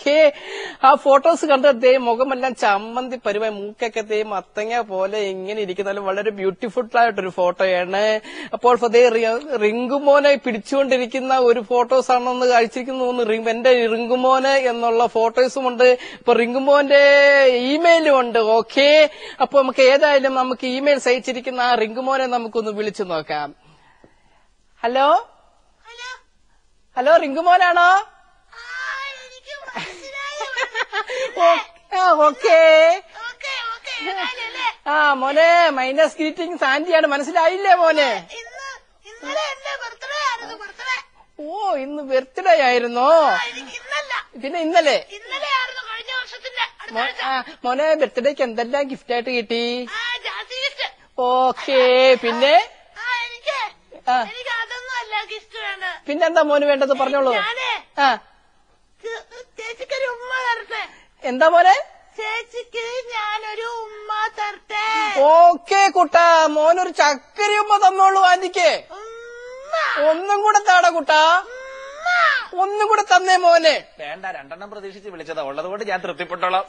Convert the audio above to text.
Okay. ആ photos കണ്ടതേ മുഖമെല്ലാം ചമ്മന്തി പരുവായി, മൂക്കൊക്കെ തേ മത്തങ്ങ പോലെ ഇങ്ങനെ ഇരിക്കുന്നാലും വളരെ ബ്യൂട്ടിഫുൾ ആയിട്ടൊരു ഫോട്ടോയാണ്. അപ്പോൾ അതേ റിങ്കുമോനെ പിടിച്ചുകൊണ്ടിരിക്കുന്ന ഒരു ഫോട്ടോസ് ആണെന്ന് അയച്ചിരിക്കുന്നു. എന്റെ റിങ്കുമോന് എന്നുള്ള ഫോട്ടോസുമുണ്ട്. ഇപ്പൊ റിങ്കുമോന്റെ ഇമെയിലും ഉണ്ട്. ഓക്കെ, അപ്പൊ നമുക്ക് ഏതായാലും നമുക്ക് ഇമെയിൽ അയച്ചിരിക്കുന്ന ആ റിങ്കുമോനെ നമുക്കൊന്ന് വിളിച്ചു നോക്കാം. ഹലോ ഹലോ, റിങ്കുമോനാണോ? ഓക്കെ. ആ മോനെ, മൈനസ് ഗ്രീറ്റിംഗ്സ് ആന്റിയാണ്. മനസ്സിലായില്ലേ മോനെ? ഓ, ഇന്ന് ബർത്ത്ഡേ ആയിരുന്നോ? പിന്നെ ഇന്നലെ മോനെ ബർത്ത്ഡേക്ക് എന്തെല്ലാം ഗിഫ്റ്റ് ആയിട്ട് കിട്ടി? ഓക്കെ. പിന്നെ പിന്നെന്താ മോന് വേണ്ടത് പറഞ്ഞോളൂ. ചേച്ചിക്കൊരു ഉമ്മ തരട്ടെ. എന്താ മോനെ? ചേച്ചിക്ക് ഞാനൊരു ഉമ്മ തരട്ടെ. ഓക്കെ കുട്ടാ, മോനൊരു ചക്കര ഉമ്മ തന്നോളൂ ആന്റിക്ക്. ഒന്നും കൂടെ താടാ കുട്ടാ, ഒന്നും കൂടെ തന്നേ മോനെ. വേണ്ട, 2 പ്രതീക്ഷിച്ച് വിളിച്ചതാ. ഉള്ളത് കൊണ്ട് ഞാൻ തൃപ്തിപ്പെട്ടോളാം.